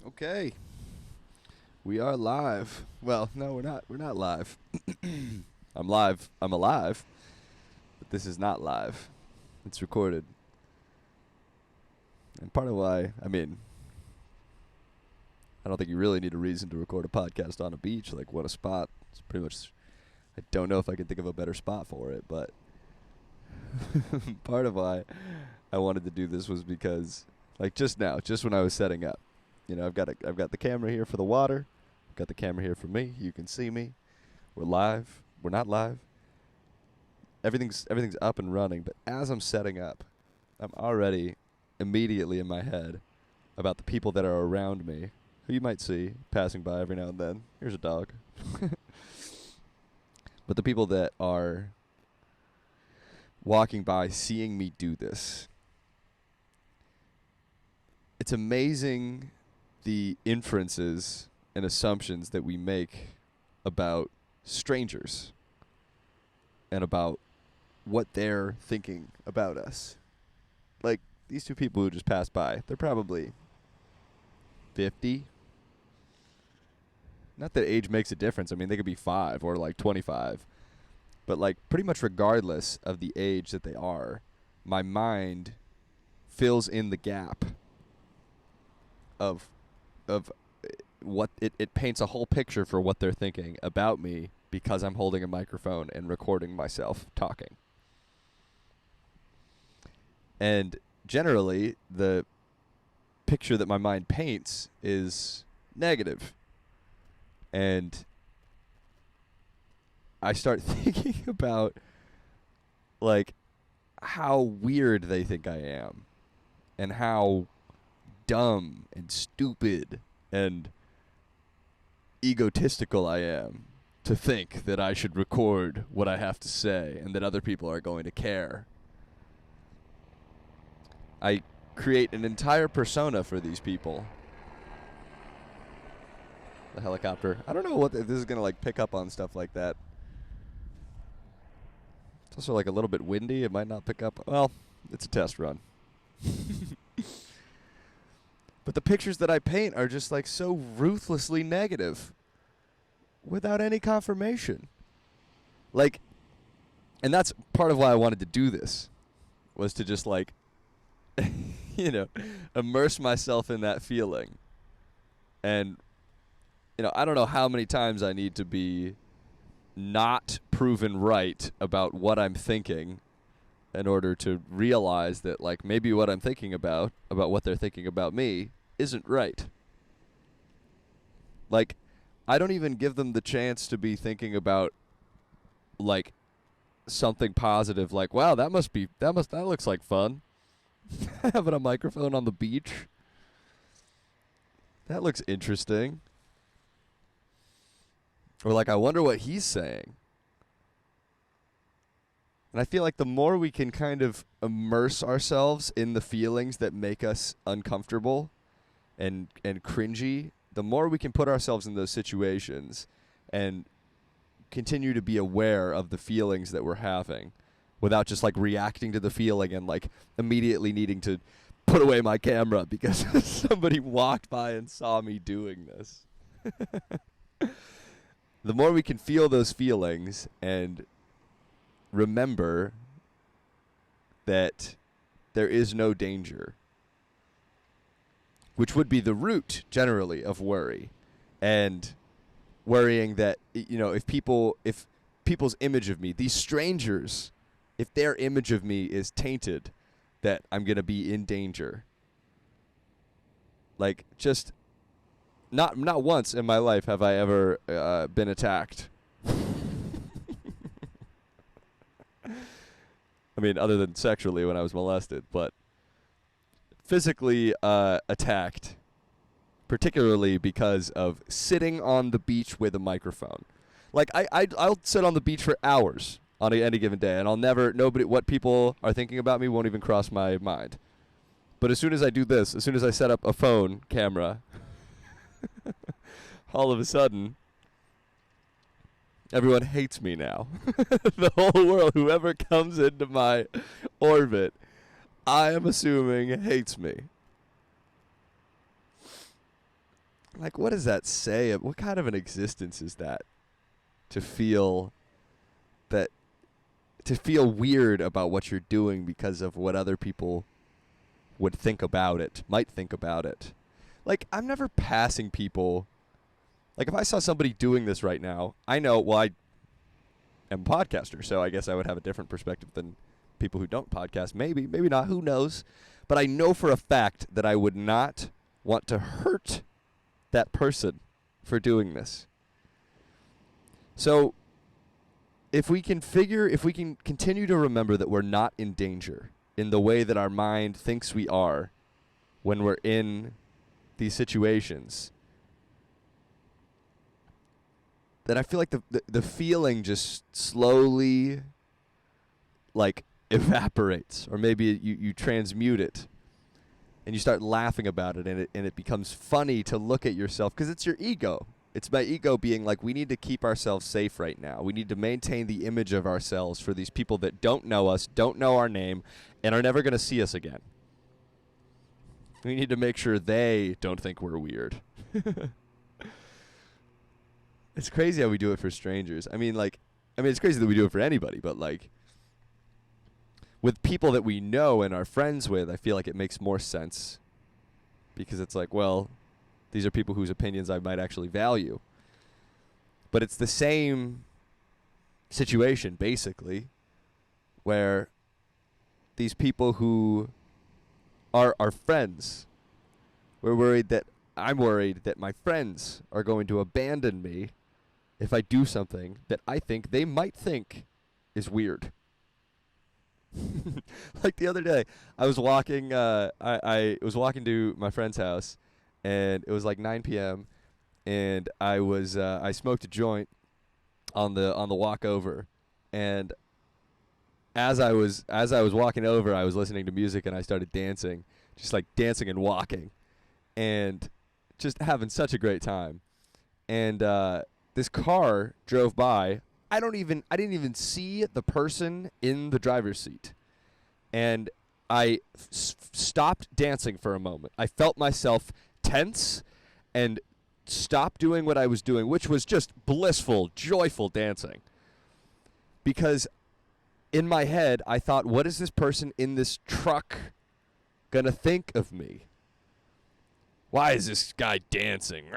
Okay, we are live. Well, no, we're not. We're not live. I'm live. I'm alive, but this is not live. It's recorded. And part of why, I don't think you really need a reason to record a podcast on a beach. Like, what a spot. It's pretty much, I don't know if I can think of a better spot for it, but part of why I wanted to do this was because, like, just now, just when I was setting up, I've got the camera here for the water. I've got the camera here for me. You can see me. We're live. We're not live. Everything's up and running, but as I'm setting up, I'm already immediately in my head about the people that are around me, who you might see passing by every now and then. Here's a dog. But the people that are walking by, seeing me do this. It's amazing the inferences and assumptions that we make about strangers and about what they're thinking about us. Like, these two people who just passed by, they're probably 50. Not that age makes a difference. I mean, they could be 5 or like 25. But like, pretty much regardless of the age that they are, my mind fills in the gap of what it paints a whole picture for what they're thinking about me because I'm holding a microphone and recording myself talking. And generally, the picture that my mind paints is negative. And I start thinking about, like, how weird they think I am and how dumb and stupid and egotistical I am to think that I should record what I have to say and that other people are going to care. I create an entire persona for these people. The helicopter. I don't know what if this is going to like pick up on stuff like that. It's also like a little bit windy. It might not pick up. Well, it's a test run. But the pictures that I paint are just like so ruthlessly negative without any confirmation. Like, and that's part of why I wanted to do this, was to just like, immerse myself in that feeling. And, I don't know how many times I need to be not proven right about what I'm thinking in order to realize that, like, maybe what I'm thinking about what they're thinking about me, isn't right. Like, I don't even give them the chance to be thinking about, like, something positive, like, wow, that looks like fun. Having a microphone on the beach. That looks interesting. Or, like, I wonder what he's saying. And I feel like the more we can kind of immerse ourselves in the feelings that make us uncomfortable and cringy, the more we can put ourselves in those situations and continue to be aware of the feelings that we're having without just like reacting to the feeling and like immediately needing to put away my camera because somebody walked by and saw me doing this. The more we can feel those feelings and remember that there is no danger, which would be the root generally of worry, and worrying that, if people's image of me, these strangers, if their image of me is tainted, that I'm going to be in danger. Like, just not once in my life have I ever been attacked. I mean, other than sexually when I was molested, but physically attacked, particularly because of sitting on the beach with a microphone. Like, I'll sit on the beach for hours on any given day, and what people are thinking about me won't even cross my mind. But as soon as I do this, as soon as I set up a phone camera, all of a sudden, everyone hates me now. The whole world, whoever comes into my orbit, I am assuming hates me. Like, what does that say? What kind of an existence is that? To feel that, to feel weird about what you're doing because of what other people would think about it, might think about it. Like, I'm never passing people. Like, if I saw somebody doing this right now, I know, well, I am a podcaster, so I guess I would have a different perspective than people who don't podcast. Maybe, maybe not, who knows? But I know for a fact that I would not want to hurt that person for doing this. So, if we can continue to remember that we're not in danger in the way that our mind thinks we are when we're in these situations, then I feel like the feeling just slowly, like, evaporates, or maybe you transmute it, and you start laughing about it, and it becomes funny to look at yourself, because it's your ego. It's my ego being like, we need to keep ourselves safe right now. We need to maintain the image of ourselves for these people that don't know us, don't know our name, and are never going to see us again. We need to make sure they don't think we're weird. It's crazy how we do it for strangers. I mean, it's crazy that we do it for anybody, but, like, with people that we know and are friends with, I feel like it makes more sense. Because it's like, well, these are people whose opinions I might actually value. But it's the same situation, basically, where these people who are our friends, I'm worried that my friends are going to abandon me if I do something that I think they might think is weird. Like the other day, I was walking. I was walking to my friend's house, and it was like 9 p.m. and I smoked a joint on the walk over, and as I was walking over, I was listening to music, and I started dancing, just like dancing and walking, and just having such a great time. And this car drove by. I didn't even see the person in the driver's seat. And I stopped dancing for a moment. I felt myself tense and stop doing what I was doing, which was just blissful, joyful dancing. Because in my head, I thought, what is this person in this truck going to think of me? Why is this guy dancing?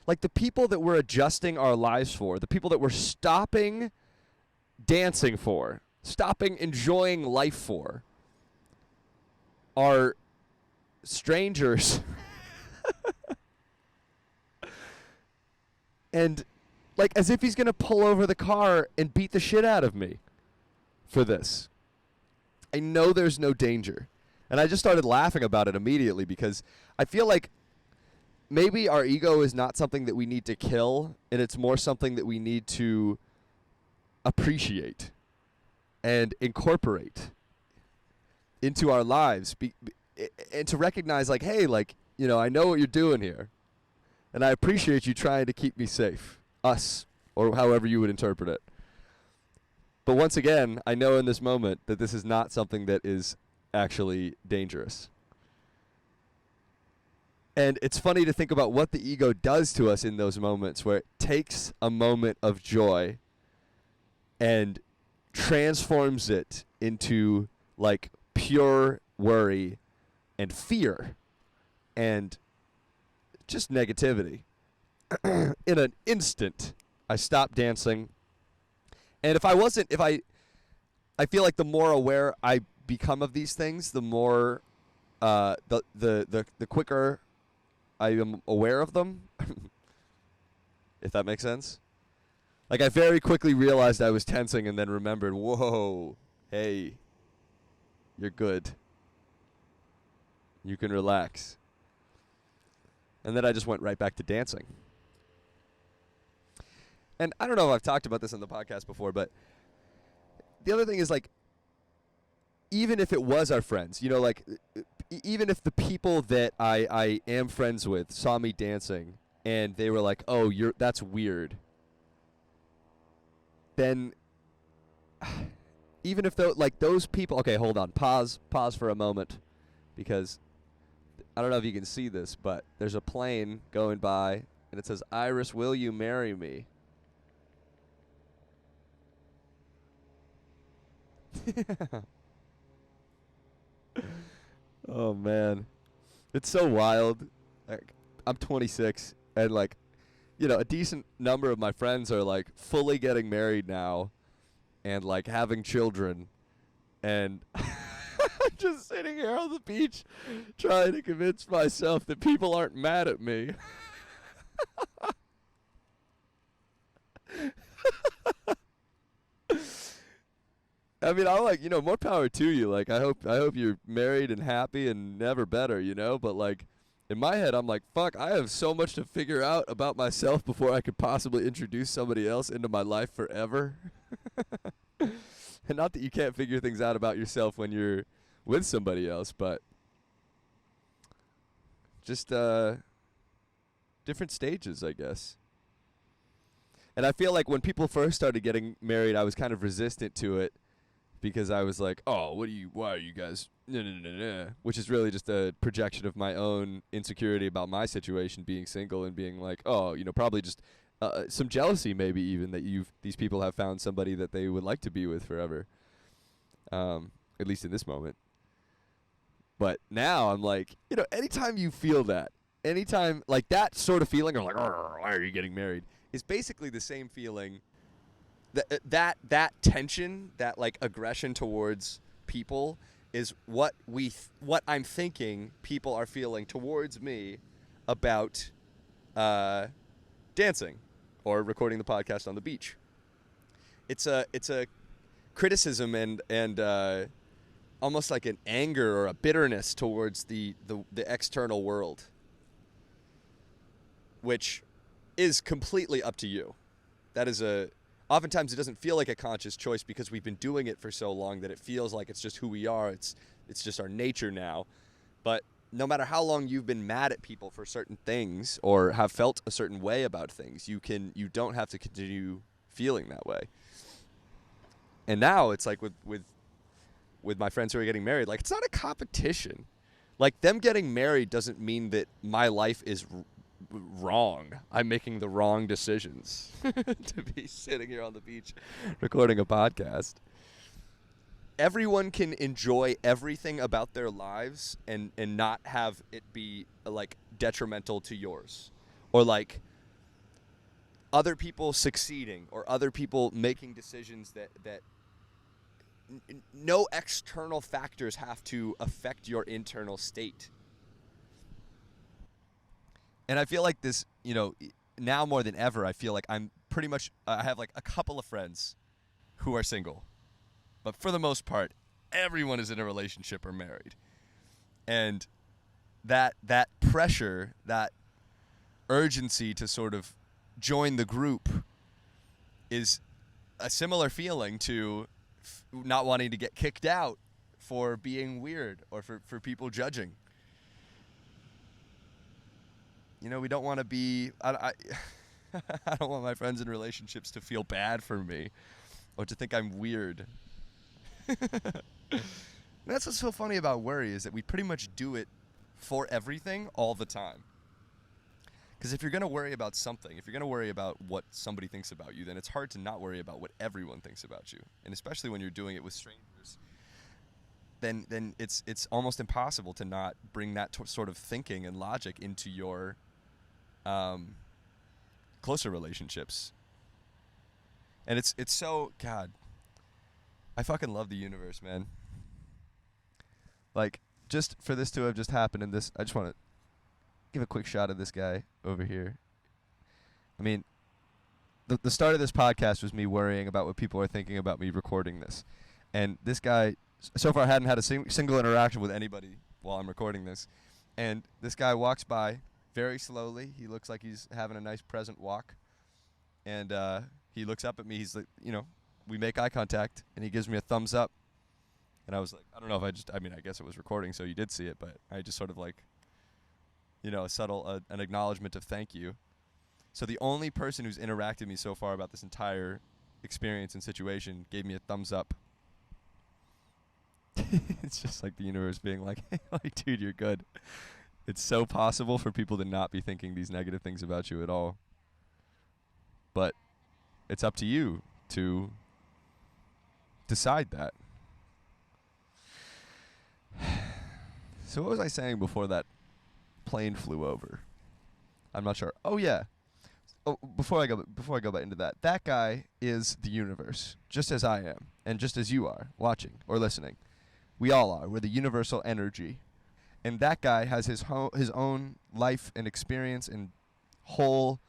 Like, the people that we're adjusting our lives for, the people that we're stopping dancing for, stopping enjoying life for, are strangers. And, like, as if he's going to pull over the car and beat the shit out of me for this. I know there's no danger. And I just started laughing about it immediately, because I feel like maybe our ego is not something that we need to kill, and it's more something that we need to appreciate and incorporate into our lives, and to recognize, like, hey, like, you know, I know what you're doing here, and I appreciate you trying to keep me safe, us, or however you would interpret it. But once again, I know in this moment that this is not something that is actually dangerous. And it's funny to think about what the ego does to us in those moments, where it takes a moment of joy and transforms it into, like, pure worry and fear and just negativity. In an instant, I stopped dancing. And I feel like the more aware I become of these things, the more the quicker I am aware of them. If that makes sense. Like, I very quickly realized I was tensing, and then remembered, whoa, hey, you're good. You can relax. And then I just went right back to dancing. And I don't know if I've talked about this on the podcast before, but the other thing is, like, even if it was our friends, you know, like, even if the people that I am friends with saw me dancing and they were like, oh, that's weird, then even if those people, okay, hold on, pause for a moment, because I don't know if you can see this, but there's a plane going by, and it says, "Iris, will you marry me?" Oh, man. It's so wild. Like, I'm 26, and, like, a decent number of my friends are, like, fully getting married now and, like, having children. And I'm just sitting here on the beach trying to convince myself that people aren't mad at me. I mean, I'm like, more power to you. Like, I hope you're married and happy and never better, But like, in my head, I'm like, fuck, I have so much to figure out about myself before I could possibly introduce somebody else into my life forever. And not that you can't figure things out about yourself when you're with somebody else, but just different stages, I guess. And I feel like when people first started getting married, I was kind of resistant to it because I was like, oh, why are you guys, which is really just a projection of my own insecurity about my situation being single and being like, oh, probably just some jealousy maybe even that these people have found somebody that they would like to be with forever, at least in this moment. But now I'm like, anytime you feel that, anytime like that sort of feeling of like, why are you getting married, is basically the same feeling. That tension, that like aggression towards people, is what I'm thinking people are feeling towards me about dancing or recording the podcast on the beach. It's a criticism and almost like an anger or a bitterness towards the external world, which is completely up to you. That is oftentimes it doesn't feel like a conscious choice because we've been doing it for so long that it feels like it's just who we are. It's just our nature now. But no matter how long you've been mad at people for certain things or have felt a certain way about things, you don't have to continue feeling that way. And now it's like with my friends who are getting married, like, it's not a competition. Like, them getting married doesn't mean that my life is wrong. I'm making the wrong decisions to be sitting here on the beach recording a podcast. Everyone can enjoy everything about their lives and not have it be like detrimental to yours, or like other people succeeding or other people making decisions that no external factors have to affect your internal state. And I feel like this, now more than ever, I feel like I have like a couple of friends who are single. But for the most part, everyone is in a relationship or married. And that pressure, that urgency to sort of join the group is a similar feeling to not wanting to get kicked out for being weird or for people judging. We don't want to be... I don't want my friends in relationships to feel bad for me or to think I'm weird. That's what's so funny about worry, is that we pretty much do it for everything all the time. Because if you're going to worry about something, if you're going to worry about what somebody thinks about you, then it's hard to not worry about what everyone thinks about you. And especially when you're doing it with strangers, then it's almost impossible to not bring that sort of thinking and logic into your closer relationships. And it's so, God, I fucking love the universe, man. Like, just for this to have just happened in this, I just want to give a quick shot of this guy over here. I mean, the start of this podcast was me worrying about what people are thinking about me recording this. And this guy, so far, hadn't had a single interaction with anybody while I'm recording this. And this guy walks by very slowly. He looks like he's having a nice, present walk. And he looks up at me. He's like, we make eye contact, and he gives me a thumbs up. And I was like, I don't know if I guess it was recording, so you did see it, but I just sort of like, a subtle, an acknowledgement of thank you. So the only person who's interacted with me so far about this entire experience and situation gave me a thumbs up. It's just like the universe being like, hey, like, dude, you're good. It's so possible for people to not be thinking these negative things about you at all. But it's up to you to decide that. So what was I saying before that plane flew over? I'm not sure. Oh yeah. Oh, before I go back into that, that guy is the universe, just as I am, and just as you are, watching or listening. We all are. We're the universal energy, and that guy has his own life and experience and whole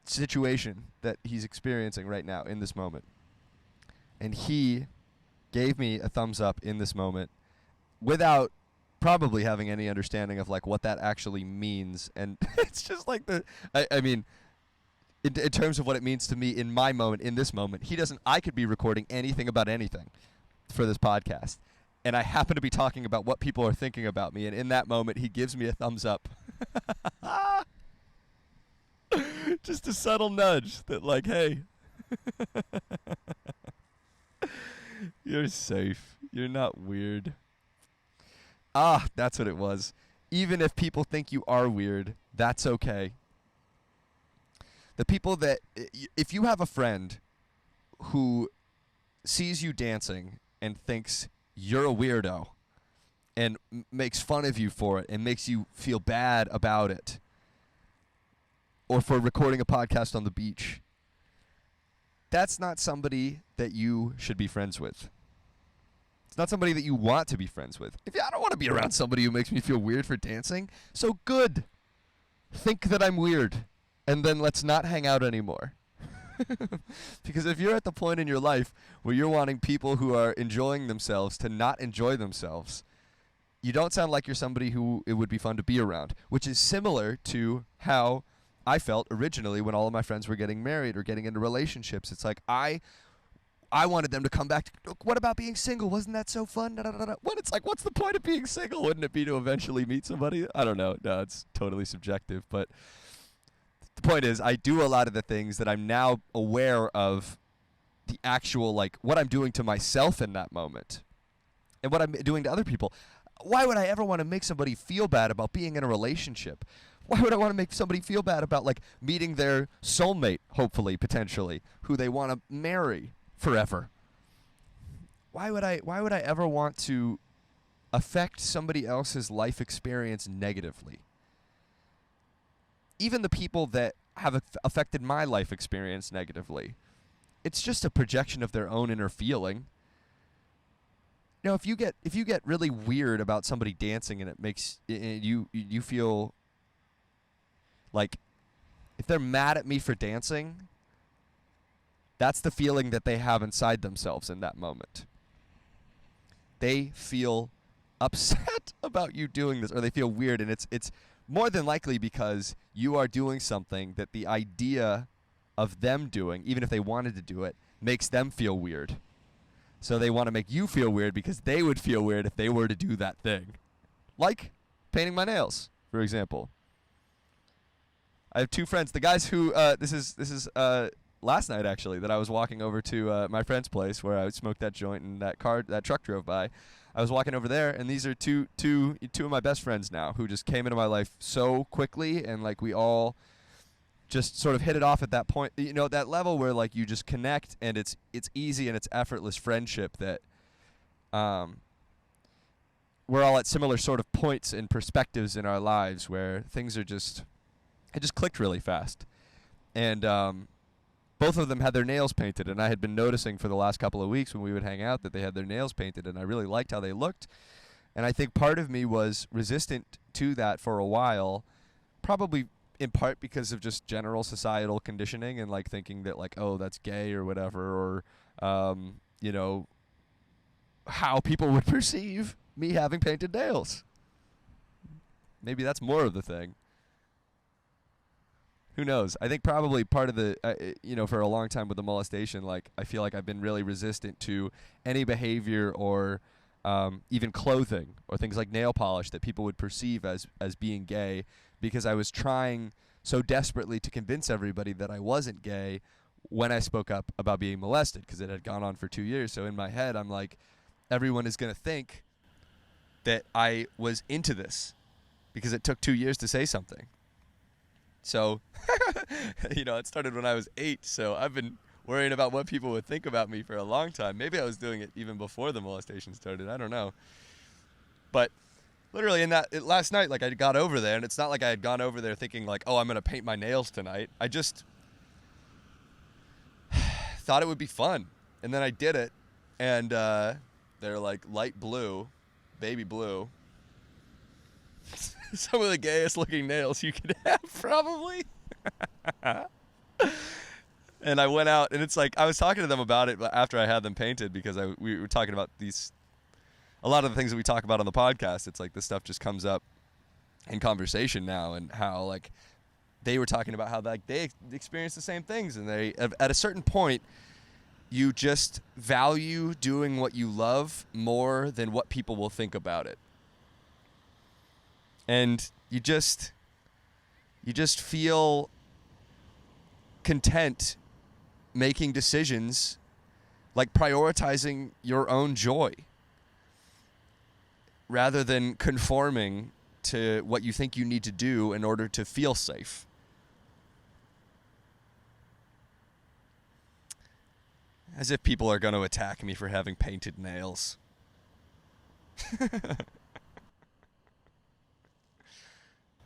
situation that he's experiencing right now in this moment. And he gave me a thumbs up in this moment without probably having any understanding of like what that actually means. And it's just like I mean, in terms of what it means to me in my moment, in this moment, I could be recording anything about anything for this podcast. And I happen to be talking about what people are thinking about me. And in that moment, he gives me a thumbs up. Just a subtle nudge that like, hey, you're safe. You're not weird. Ah, that's what it was. Even if people think you are weird, that's okay. The people that, if you have a friend who sees you dancing and thinks you're a weirdo and makes fun of you for it and makes you feel bad about it, or for recording a podcast on the beach, that's not somebody that you should be friends with. It's not somebody that you want to be friends with. I don't want to be around somebody who makes me feel weird for dancing, so good. Think that I'm weird, and then let's not hang out anymore. Because if you're at the point in your life where you're wanting people who are enjoying themselves to not enjoy themselves, you don't sound like you're somebody who it would be fun to be around, which is similar to how I felt originally when all of my friends were getting married or getting into relationships. It's like I wanted them to come back to, what about being single? Wasn't that so fun? What? It's like, what's the point of being single? Wouldn't it be to eventually meet somebody? I don't know. No, it's totally subjective. But the point is, I do a lot of the things that I'm now aware of the actual, like, what I'm doing to myself in that moment and what I'm doing to other people. Why would I ever want to make somebody feel bad about being in a relationship? Why would I want to make somebody feel bad about, like, meeting their soulmate, hopefully, potentially, who they want to marry forever? Why would I ever want to affect somebody else's life experience negatively? Even the people that have affected my life experience negatively, it's just a projection of their own inner feeling. You know, if you get really weird about somebody dancing and it makes you feel like, if they're mad at me for dancing, that's the feeling that they have inside themselves in that moment. They feel upset about you doing this, or they feel weird, and it's more than likely because you are doing something that the idea of them doing, even if they wanted to do it, makes them feel weird. So they want to make you feel weird because they would feel weird if they were to do that thing. Like painting my nails, for example. I have two friends. The guys who this is last night actually, that I was walking over to my friend's place where I smoked that joint and that truck drove by. I was walking over there, and these are two of my best friends now who just came into my life so quickly, and like we all just sort of hit it off at that point, you know, that level where like you just connect and it's easy and it's effortless friendship that we're all at similar sort of points and perspectives in our lives where things are it just clicked really fast. And both of them had their nails painted, and I had been noticing for the last couple of weeks when we would hang out that they had their nails painted, and I really liked how they looked. And I think part of me was resistant to that for a while, probably in part because of just general societal conditioning and like thinking that like, oh, that's gay or whatever, or you know, how people would perceive me having painted nails. Maybe that's more of the thing. Who knows? I think probably part of the, you know, for a long time with the molestation, like, I feel like I've been really resistant to any behavior or even clothing or things like nail polish that people would perceive as being gay, because I was trying so desperately to convince everybody that I wasn't gay when I spoke up about being molested, because it had gone on for 2 years. So in my head, I'm like, everyone is going to think that I was into this. because it took 2 years to say something. So, it started when I was 8, so I've been worrying about what people would think about me for a long time. Maybe I was doing it even before the molestation started. I don't know. But literally last night, like, I got over there, and it's not like I had gone over there thinking like, oh, I'm going to paint my nails tonight. I just thought it would be fun. And then I did it, and they're like light blue, baby blue. Some of the gayest looking nails you could have, probably. And I went out, and it's like, I was talking to them about it after I had them painted, because we were talking about a lot of the things that we talk about on the podcast. It's like this stuff just comes up in conversation now, and how like they were talking about how like they experience the same things, and they, at a certain point, you just value doing what you love more than what people will think about it. And you just feel content making decisions, like prioritizing your own joy rather than conforming to what you think you need to do in order to feel safe. As if people are going to attack me for having painted nails.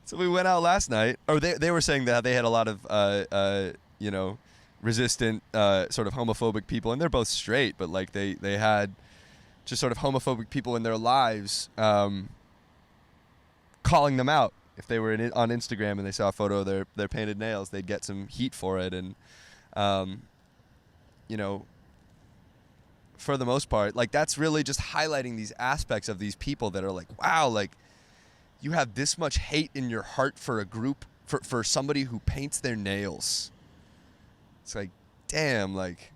So we went out last night, or they were saying that they had a lot of, resistant, sort of homophobic people, and they're both straight, but like they had just sort of homophobic people in their lives, calling them out. If they were on Instagram and they saw a photo of their painted nails, they'd get some heat for it. And, for the most part, like, that's really just highlighting these aspects of these people that are like, wow, like, you have this much hate in your heart for a group, for somebody who paints their nails. It's like, damn, like,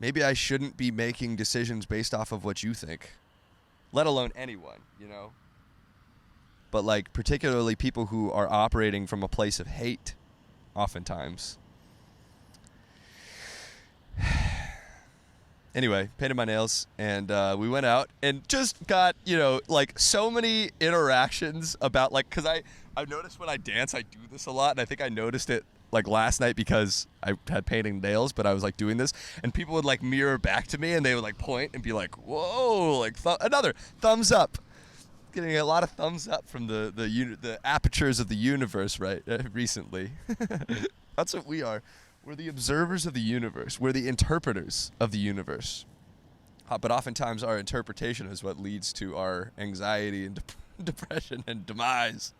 maybe I shouldn't be making decisions based off of what you think, let alone anyone, But, like, particularly people who are operating from a place of hate, oftentimes. Anyway, painted my nails, and we went out and just got, like, so many interactions about, like, because I've noticed when I dance, I do this a lot, and I think I noticed it, like, last night because I had painting nails, but I was, like, doing this, and people would, like, mirror back to me, and they would, like, point and be like, whoa, like, another thumbs up. Getting a lot of thumbs up from the apertures of the universe, right, recently. That's what we are. We're the observers of the universe. We're the interpreters of the universe. But oftentimes our interpretation is what leads to our anxiety and depression and demise.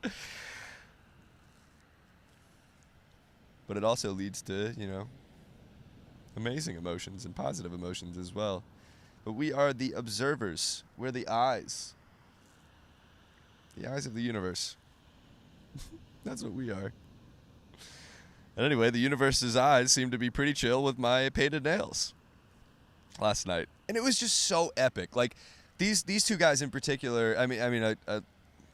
But it also leads to, amazing emotions and positive emotions as well. But we are the observers. We're the eyes. The eyes of the universe. That's what we are. And anyway, the universe's eyes seemed to be pretty chill with my painted nails last night. And it was just so epic. Like, these two guys in particular, I mean a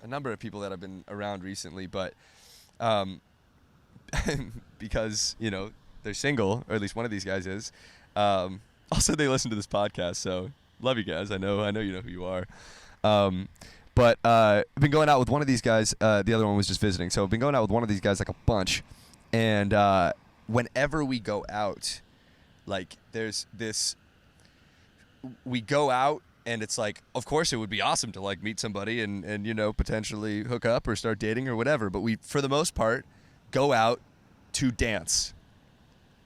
number of people that I've been around recently, but because, they're single, or at least one of these guys is. Also, they listen to this podcast, so love you guys. I know you know who you are. But I've been going out with one of these guys. The other one was just visiting. So I've been going out with one of these guys like a bunch. And whenever we go out, like, there's this, we go out, and it's like, of course it would be awesome to, like, meet somebody and potentially hook up or start dating or whatever. But we, for the most part, go out to dance.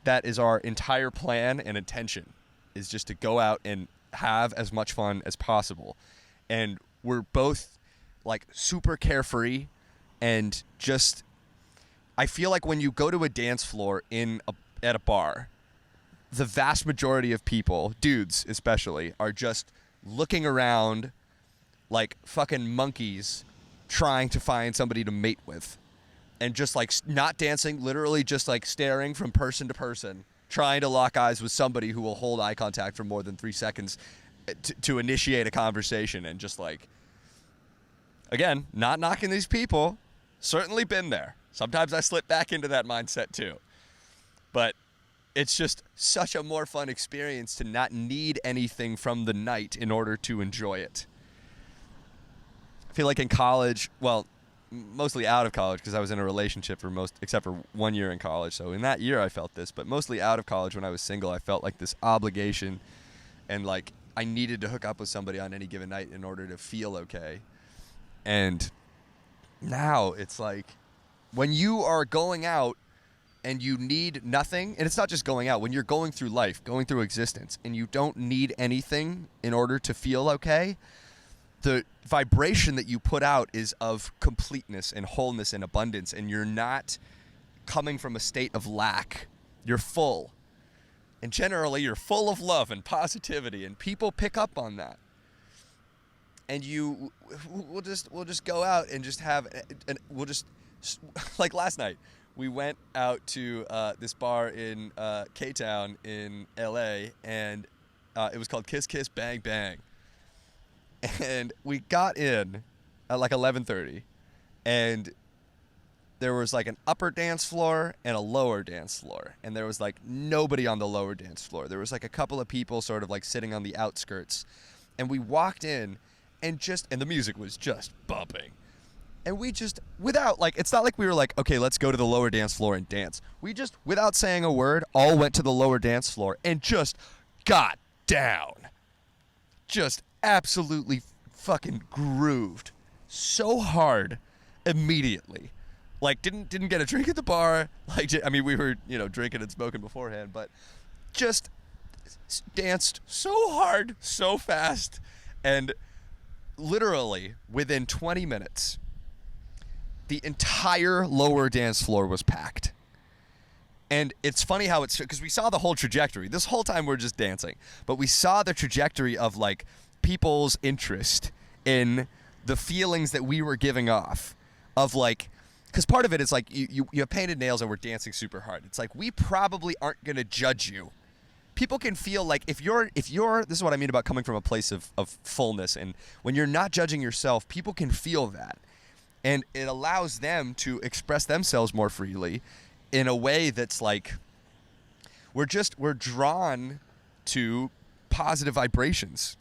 That is our entire plan and intention, is just to go out and have as much fun as possible. And we're both, like, super carefree, and just, I feel like when you go to a dance floor at a bar, the vast majority of people, dudes especially, are just looking around like fucking monkeys trying to find somebody to mate with. And just, like, not dancing, literally just, like, staring from person to person, trying to lock eyes with somebody who will hold eye contact for more than 3 seconds to initiate a conversation. And just, like, again, not knocking these people, certainly been there. Sometimes I slip back into that mindset too. But it's just such a more fun experience to not need anything from the night in order to enjoy it. feel like in college, well, mostly out of college because I was in a relationship for except for 1 year in college. So in that year I felt this, but mostly out of college when I was single, I felt like this obligation and like I needed to hook up with somebody on any given night in order to feel okay. And now it's like when you are going out and you need nothing, and it's not just going out, when you're going through life, going through existence, and you don't need anything in order to feel okay, the vibration that you put out is of completeness and wholeness and abundance, and you're not coming from a state of lack. You're full. And generally, you're full of love and positivity, and people pick up on that. And we'll just go out and just have, and we'll just, like last night, we went out to this bar in K-Town in LA, and it was called Kiss Kiss Bang Bang. And we got in at like 11:30, and there was like an upper dance floor and a lower dance floor, and there was like nobody on the lower dance floor. There was like a couple of people sort of like sitting on the outskirts, and we walked in, and the music was just bumping, and we just, without like, it's not like we were like, okay, let's go to the lower dance floor and dance. We just, without saying a word, all went to the lower dance floor and just got down. Just absolutely fucking grooved so hard immediately. Like didn't get a drink at the bar. Like, I mean, we were, drinking and smoking beforehand, but just danced so hard, so fast, and literally within 20 minutes, the entire lower dance floor was packed. And it's funny how it's, because we saw the whole trajectory. This whole time we're just dancing, but we saw the trajectory of like people's interest in the feelings that we were giving off of like, because part of it is like you have painted nails and we're dancing super hard. It's like we probably aren't going to judge you. People can feel like if you're this is what I mean about coming from a place of fullness, and when you're not judging yourself, people can feel that, and it allows them to express themselves more freely in a way that's like we're drawn to positive vibrations.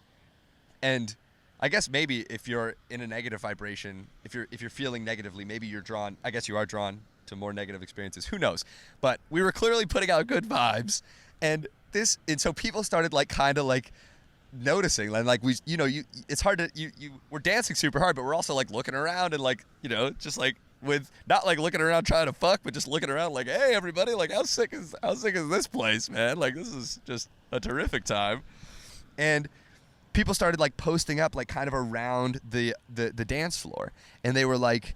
And I guess maybe if you're in a negative vibration, if you're feeling negatively, maybe you are drawn to more negative experiences. Who knows? But we were clearly putting out good vibes, and so people started like kind of like noticing, and like it's hard to we're dancing super hard, but we're also like looking around and like just like with not like looking around trying to fuck, but just looking around like, hey everybody, like how sick is this place, man? Like this is just a terrific time. And people started like posting up like kind of around the dance floor, and they were like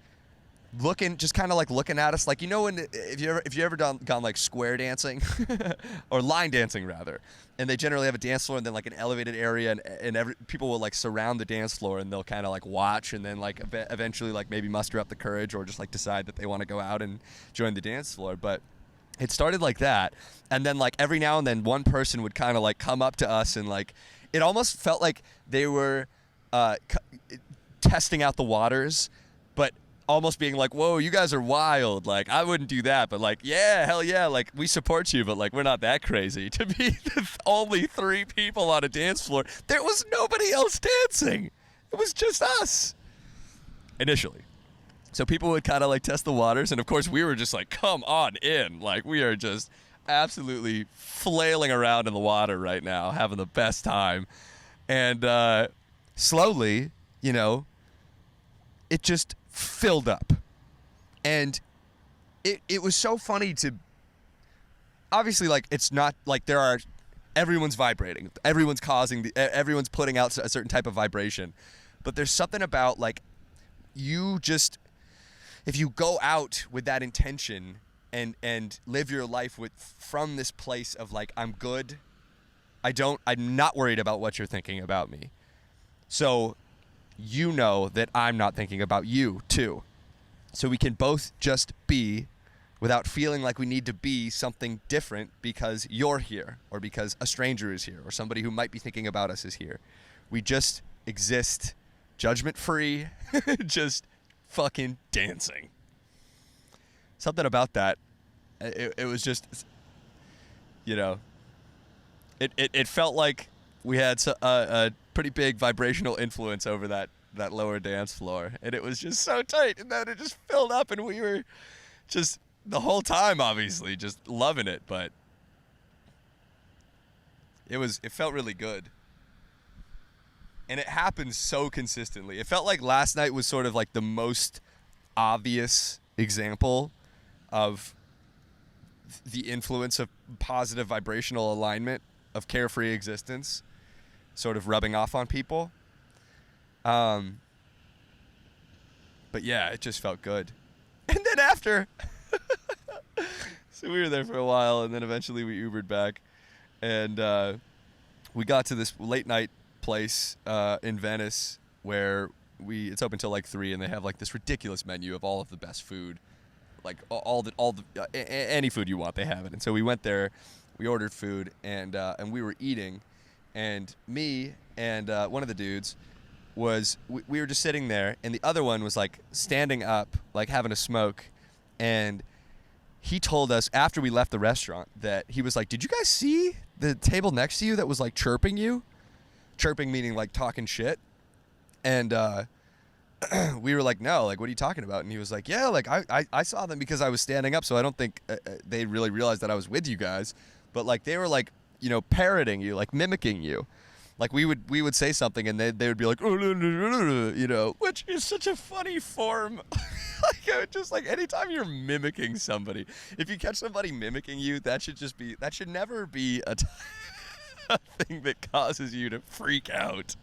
looking at us like, when if you ever gone like square dancing or line dancing rather, and they generally have a dance floor and then like an elevated area, and people will like surround the dance floor, and they'll kind of like watch, and then like eventually like maybe muster up the courage or just like decide that they want to go out and join the dance floor. But it started like that, and then like every now and then one person would kind of like come up to us, and like it almost felt like they were testing out the waters, but almost being like, whoa, you guys are wild. Like, I wouldn't do that, but like, yeah, hell yeah, like, we support you, but like, we're not that crazy. To be only 3 people on a dance floor, there was nobody else dancing. It was just us. Initially. So people would kind of like test the waters, and of course we were just like, come on in. Like, we are just absolutely flailing around in the water right now, having the best time. And slowly, it just filled up, and it was so funny to, obviously, like, it's not like everyone's vibrating, everyone's putting out a certain type of vibration, but there's something about like if you go out with that intention and live your life from this place of like, I'm good, I'm not worried about what you're thinking about me, so that I'm not thinking about you too. So we can both just be without feeling like we need to be something different because you're here, or because a stranger is here, or somebody who might be thinking about us is here. We just exist judgment-free, just fucking dancing. Something about that, it was just, it felt like we had a pretty big vibrational influence over that that lower dance floor, and it was just so tight, and then it just filled up, and we were just the whole time, obviously, just loving it. But it felt really good, and it happened so consistently. It felt like last night was sort of like the most obvious example of the influence of positive vibrational alignment of carefree existence sort of rubbing off on people. But yeah, it just felt good. And then after, so we were there for a while, and then eventually we Ubered back, and we got to this late night place in Venice where it's open till like 3, and they have like this ridiculous menu of all of the best food, like all the any food you want, they have it. And so we went there, we ordered food, and we were eating, and me and one of the dudes we were just sitting there, and the other one was like standing up, like having a smoke, and he told us after we left the restaurant that he was like, "Did you guys see the table next to you that was like chirping you?" Chirping meaning like talking shit. And we were like, "No, like what are you talking about?" And he was like, "Yeah, like I saw them because I was standing up, so I don't think they really realized that I was with you guys, but like they were like, you know, parroting you, like mimicking you. Like we would say something and they would be like, you know, which is such a funny form." Like just like anytime you're mimicking somebody, if you catch somebody mimicking you, that should never be a thing that causes you to freak out.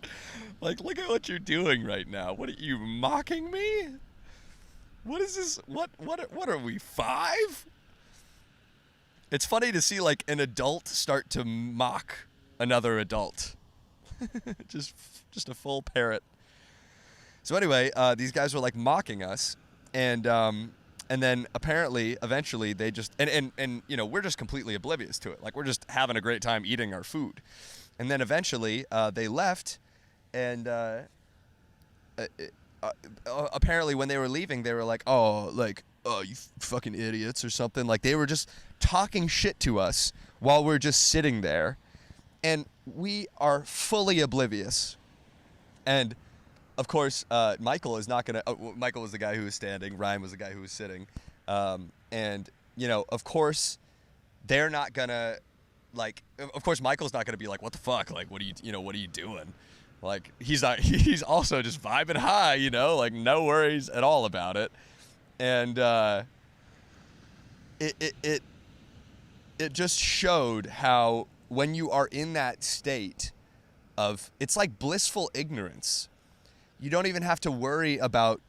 Like, look at what you're doing right now. What are you mocking me? What is this? What are we, 5? It's funny to see like an adult start to mock another adult. just a full parrot. So anyway, these guys were like mocking us, and then apparently eventually they just and you know, we're just completely oblivious to it. Like we're just having a great time eating our food. And then eventually they left, and apparently when they were leaving they were like, "Oh, like, oh, you fucking idiots," or something. Like they were just talking shit to us while we're just sitting there. And we are fully oblivious. And, of course, Michael is not going to... Michael was the guy who was standing. Ryan was the guy who was sitting. And, you know, of course, they're not going to... Like, of course, Michael's not going to be like, "What the fuck? Like, what are you doing?" Like, he's not... He's also just vibing high, you know? Like, no worries at all about it. And it just showed how... when you are in that state of, it's like blissful ignorance. You don't even have to worry about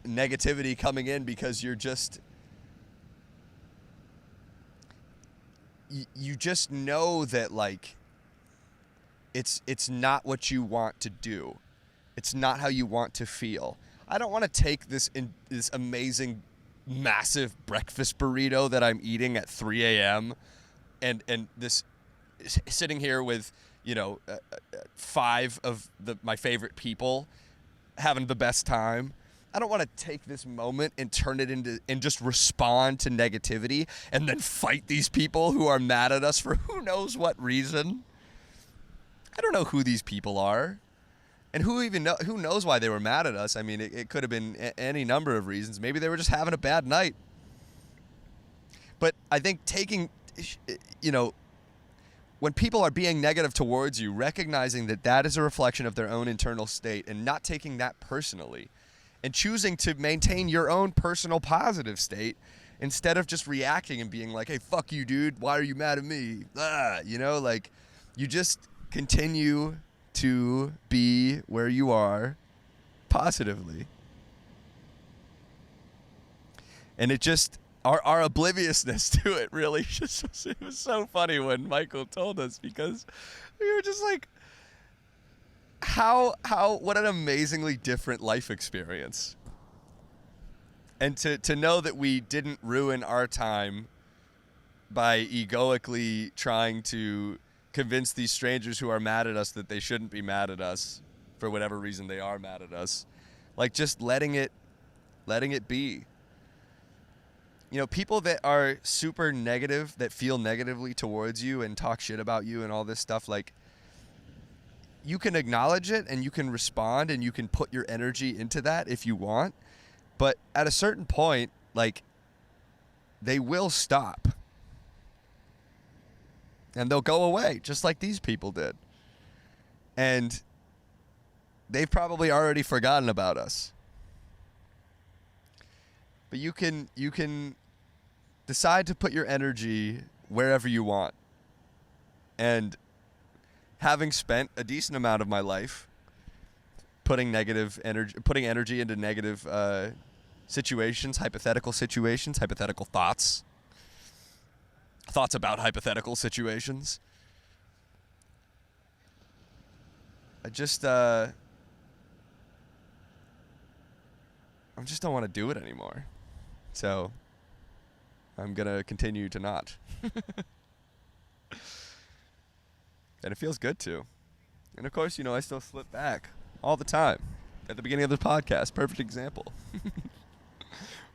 negativity coming in because you're just, you just know that like, it's not what you want to do. It's not how you want to feel. I don't want to take this amazing, massive breakfast burrito that I'm eating at 3 a.m. and this, sitting here with, you know, 5 of my favorite people having the best time. I don't want to take this moment and turn it into and just respond to negativity and then fight these people who are mad at us for who knows what reason. I don't know who these people are, and who knows why they were mad at us. I mean, it could have been any number of reasons. Maybe they were just having a bad night. But I think taking, you know, when people are being negative towards you, recognizing that that is a reflection of their own internal state and not taking that personally, and choosing to maintain your own personal positive state instead of just reacting and being like, "Hey, fuck you, dude. Why are you mad at me?" You know, like, you just continue to be where you are positively. And it just... Our obliviousness to it really just, it was so funny when Michael told us, because we were just like, what an amazingly different life experience. And to know that we didn't ruin our time by egoically trying to convince these strangers who are mad at us that they shouldn't be mad at us for whatever reason they are mad at us. Like, just letting it be. You know, people that are super negative, that feel negatively towards you and talk shit about you and all this stuff, like, you can acknowledge it and you can respond and you can put your energy into that if you want. But at a certain point, like, they will stop. And they'll go away, just like these people did. And they've probably already forgotten about us. But you can decide to put your energy wherever you want. And having spent a decent amount of my life putting energy into negative situations, hypothetical thoughts about hypothetical situations, I just don't want to do it anymore. So I'm going to continue to not. And it feels good to. And of course, I still slip back all the time. At the beginning of this podcast, perfect example.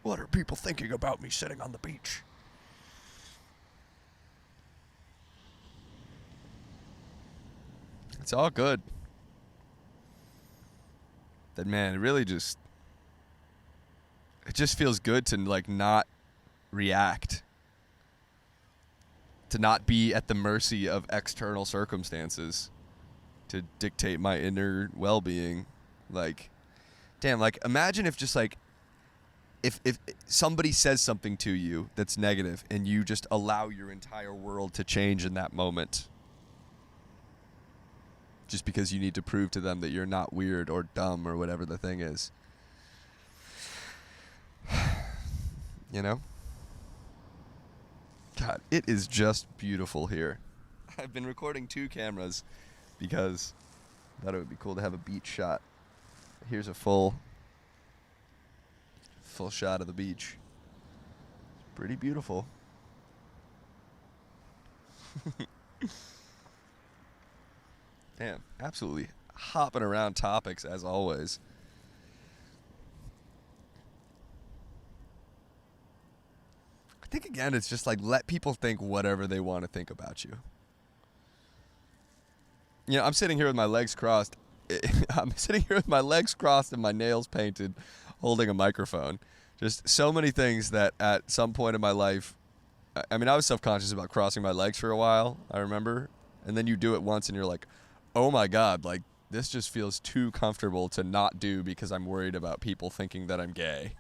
What are people thinking about me sitting on the beach? It's all good. That, man, it just feels good to, like, not react. To not be at the mercy of external circumstances to dictate my inner well-being. Like, damn, like, imagine if just, like, if somebody says something to you that's negative and you just allow your entire world to change in that moment. Just because you need to prove to them that you're not weird or dumb or whatever the thing is. You know? God, it is just beautiful here. I've been recording 2 cameras because I thought it would be cool to have a beach shot. Here's a full shot of the beach. Pretty beautiful. Damn, absolutely hopping around topics as always. I think, again, it's just like, let people think whatever they want to think about you. I'm sitting here with my legs crossed. I'm sitting here with my legs crossed and my nails painted, holding a microphone. Just so many things that at some point in my life, I mean, I was self-conscious about crossing my legs for a while, I remember. And then you do it once and you're like, oh my God, like, this just feels too comfortable to not do because I'm worried about people thinking that I'm gay.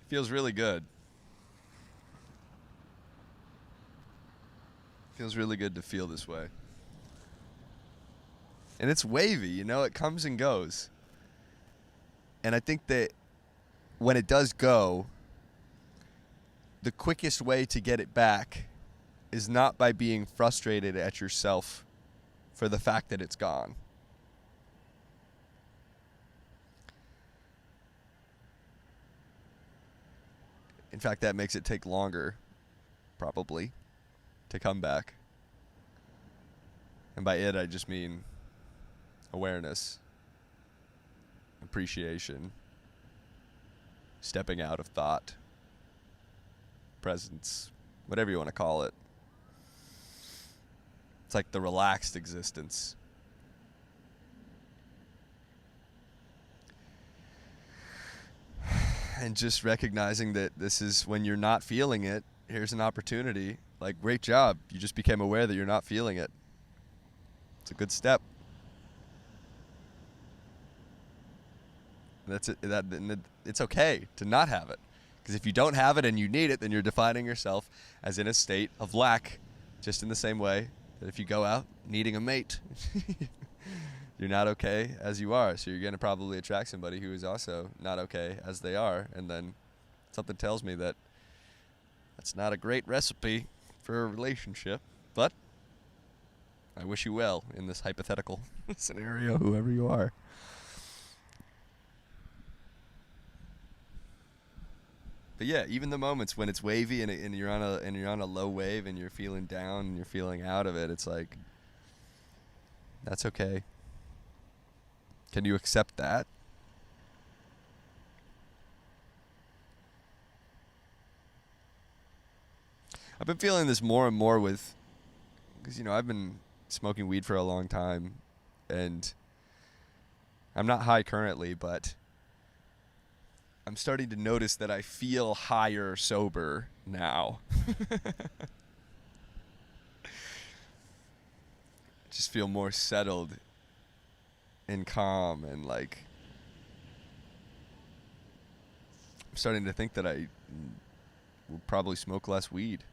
Feels really good. Feels really good to feel this way. And it's wavy, it comes and goes. And I think that when it does go, the quickest way to get it back is not by being frustrated at yourself for the fact that it's gone. In fact, that makes it take longer, probably, to come back. And by it, I just mean awareness, appreciation, stepping out of thought, presence, whatever you want to call it. It's like the relaxed existence. And just recognizing that this is when you're not feeling it, here's an opportunity. Like, great job. You just became aware that you're not feeling it. It's a good step. That's it. It's okay to not have it. Because if you don't have it and you need it, then you're defining yourself as in a state of lack. Just in the same way that if you go out needing a mate, you're not okay as you are. So you're going to probably attract somebody who is also not okay as they are. And then something tells me that that's not a great recipe for a relationship. But I wish you well in this hypothetical scenario, whoever you are. But yeah, even the moments when it's wavy and you're on a low wave and you're feeling down and you're feeling out of it, it's like, that's okay. Can you accept that? I've been feeling this more and more because, I've been smoking weed for a long time, and I'm not high currently, but I'm starting to notice that I feel higher sober now. Just feel more settled and calm, and like I'm starting to think that I will probably smoke less weed.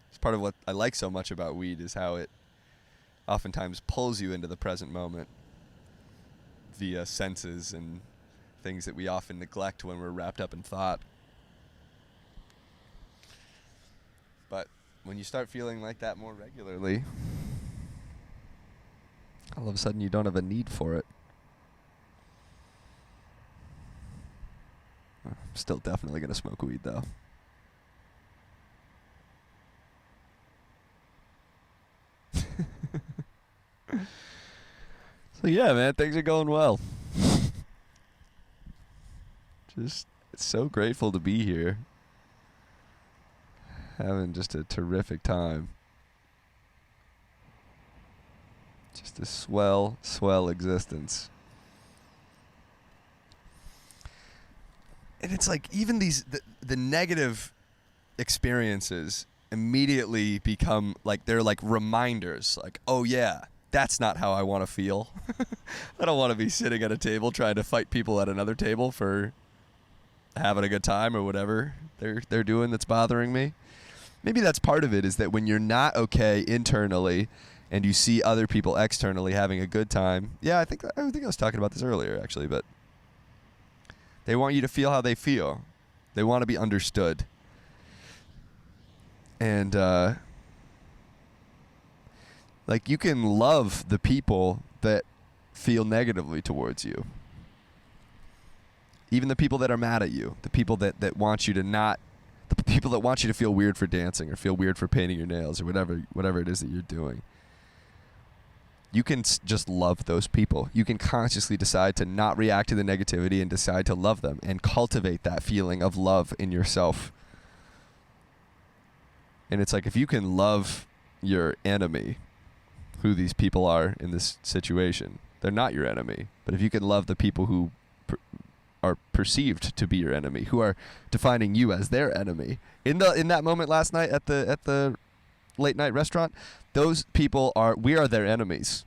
It's part of what I like so much about weed, is how it oftentimes pulls you into the present moment via senses and things that we often neglect when we're wrapped up in thought. But when you start feeling like that more regularly, all of a sudden you don't have a need for it. I'm still definitely going to smoke weed, though. So yeah, man, things are going well. Just so grateful to be here. Having just a terrific time. Just a swell existence. And it's like even the negative experiences immediately become like, they're like reminders, like, oh yeah, that's not how I want to feel. I don't want to be sitting at a table trying to fight people at another table for having a good time or whatever they're doing that's bothering me. Maybe that's part of it, is that when you're not okay internally and you see other people externally having a good time. Yeah, I think I was talking about this earlier, actually, but they want you to feel how they feel. They want to be understood. And like, you can love the people that feel negatively towards you. Even the people that are mad at you, the people that want you to not, the people that want you to feel weird for dancing or feel weird for painting your nails or whatever it is that you're doing. You can just love those people. You can consciously decide to not react to the negativity and decide to love them and cultivate that feeling of love in yourself. And it's like, if you can love your enemy, who these people are in this situation, they're not your enemy. But if you can love the people who are perceived to be your enemy, who are defining you as their enemy, in that moment last night at the late night restaurant, those people we are their enemies.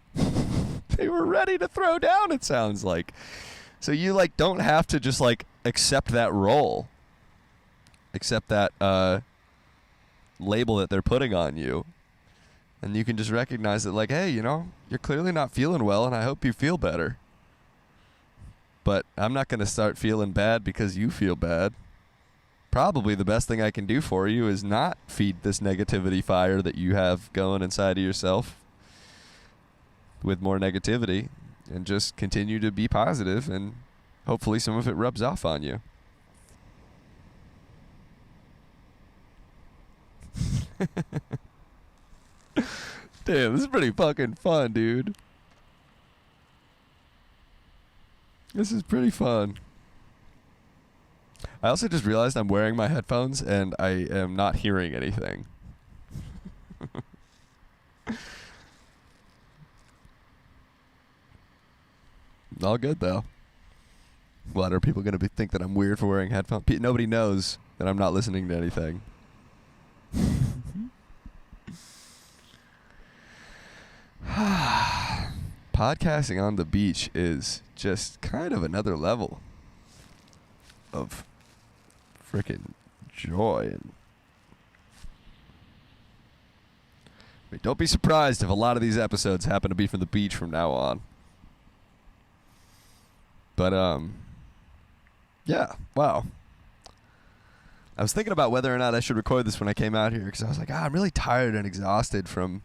They were ready to throw down, it sounds like. So you like don't have to just like accept that role, accept that label that they're putting on you. And you can just recognize that, like, hey, you're clearly not feeling well, and I hope you feel better. But I'm not going to start feeling bad because you feel bad. Probably the best thing I can do for you is not feed this negativity fire that you have going inside of yourself with more negativity, and just continue to be positive, and hopefully some of it rubs off on you. Damn, this is pretty fucking fun, dude. This is pretty fun. I also just realized I'm wearing my headphones and I am not hearing anything. All good, though. What, are people going to think that I'm weird for wearing headphones? Nobody knows that I'm not listening to anything. Podcasting on the beach is just kind of another level of freaking joy. And don't be surprised if a lot of these episodes happen to be from the beach from now on. But yeah, wow. I was thinking about whether or not I should record this when I came out here, because I was like, I'm really tired and exhausted from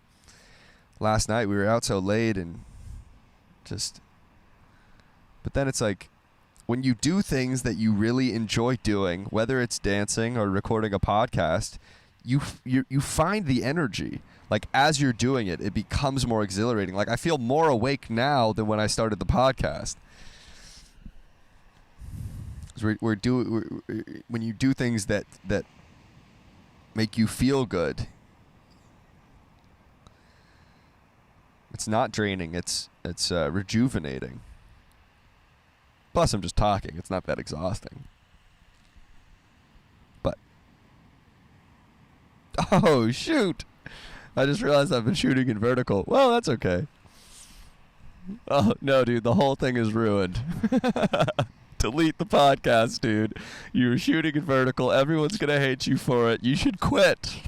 last night. We were out so late and just... But then it's like, when you do things that you really enjoy doing, whether it's dancing or recording a podcast, you find the energy. Like, as you're doing it, it becomes more exhilarating. Like, I feel more awake now than when I started the podcast. When you do things that make you feel good. It's not draining. It's rejuvenating. Plus, I'm just talking. It's not that exhausting. But oh shoot! I just realized I've been shooting in vertical. Well, that's okay. Oh no, dude, the whole thing is ruined. Delete the podcast, dude. You were shooting in vertical. Everyone's gonna hate you for it. You should quit.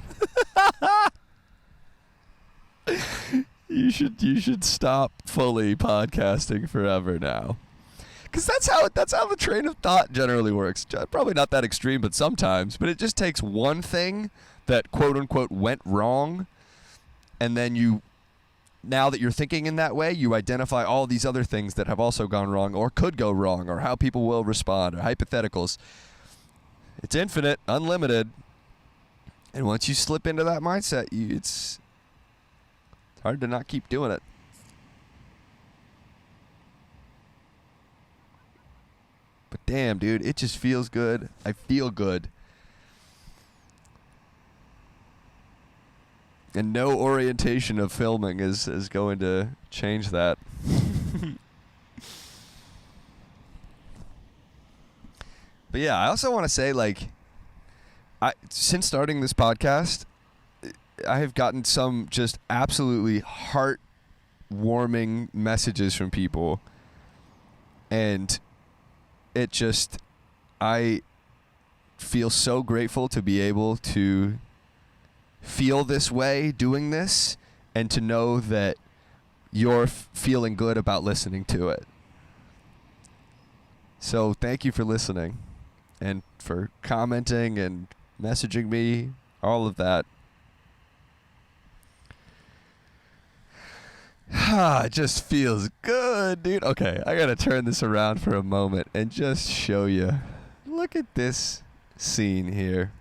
You should stop fully podcasting forever now. Because that's how the train of thought generally works. Probably not that extreme, but sometimes. But it just takes one thing that quote unquote went wrong, and then now that you're thinking in that way, you identify all these other things that have also gone wrong or could go wrong, or how people will respond, or hypotheticals. It's infinite, unlimited. And once you slip into that mindset, it's hard to not keep doing it. But damn, dude, it just feels good. I feel good. And no orientation of filming is going to change that. But yeah, I also want to say, like, since starting this podcast, I have gotten some just absolutely heart-warming messages from people. And I feel so grateful to be able to feel this way doing this, and to know that you're feeling good about listening to it. So thank you for listening and for commenting and messaging me, all of that. It just feels good, dude. Okay, I gotta turn this around for a moment and just show you. Look at this scene here.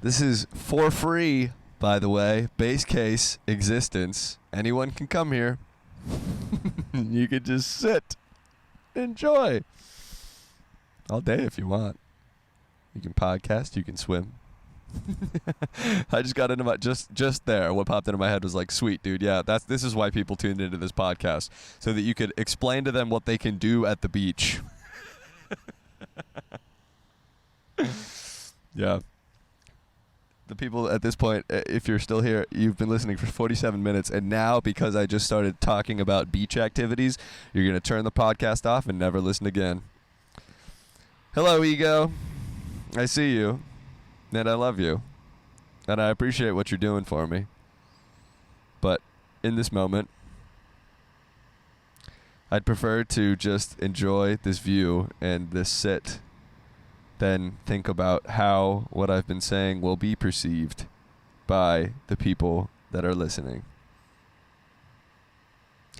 This is for free, by the way. Base case existence. Anyone can come here. You can just sit, enjoy all day if you want. You can podcast, you can swim. I just got into my just there. What popped into my head was like, sweet, dude. Yeah, this is why people tuned into this podcast, so that you could explain to them what they can do at the beach. Yeah. The people at this point, if you're still here, you've been listening for 47 minutes, and now because I just started talking about beach activities, you're going to turn the podcast off and never listen again. Hello, ego. I see you, and I love you, and I appreciate what you're doing for me. But in this moment, I'd prefer to just enjoy this view and this sit than think about how what I've been saying will be perceived by the people that are listening.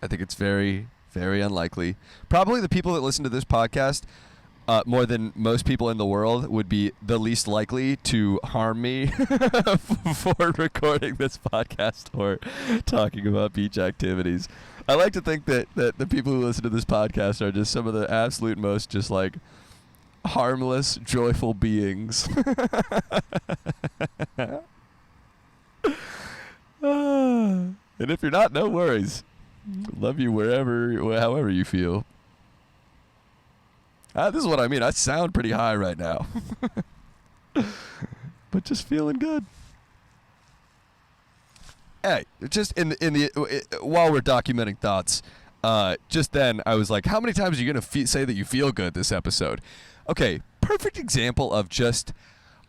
I think it's very, very unlikely. Probably the people that listen to this podcast, more than most people in the world, would be the least likely to harm me for recording this podcast or talking about beach activities. I like to think that the people who listen to this podcast are just some of the absolute most just like harmless, joyful beings. And if you're not, no worries. Love you however you feel. This is what I mean. I sound pretty high right now. But just feeling good. Hey, just while we're documenting thoughts, just then I was like, how many times are you going to say that you feel good this episode? Okay, perfect example of just,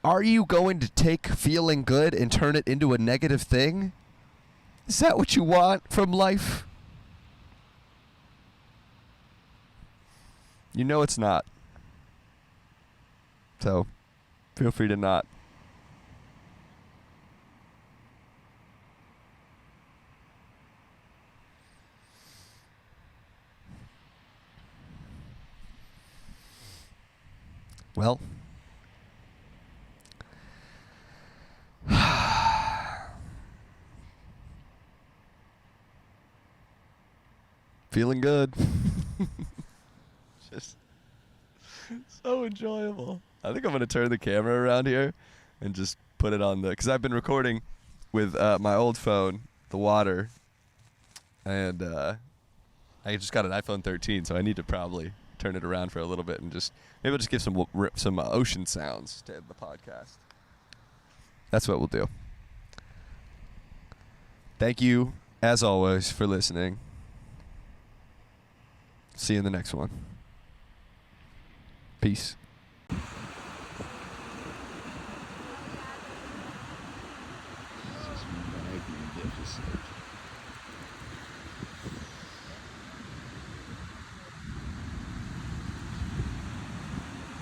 are you going to take feeling good and turn it into a negative thing? Is that what you want from life? You know it's not. So, feel free to not. Well, feeling good. Just so enjoyable. I think I'm going to turn the camera around here and just put it on because I've been recording with my old phone, the water, and I just got an iPhone 13, so I need to probably turn it around for a little bit and maybe I'll just give some ocean sounds to end the podcast. That's what we'll do. Thank you, as always, for listening. See you in the next one. Peace.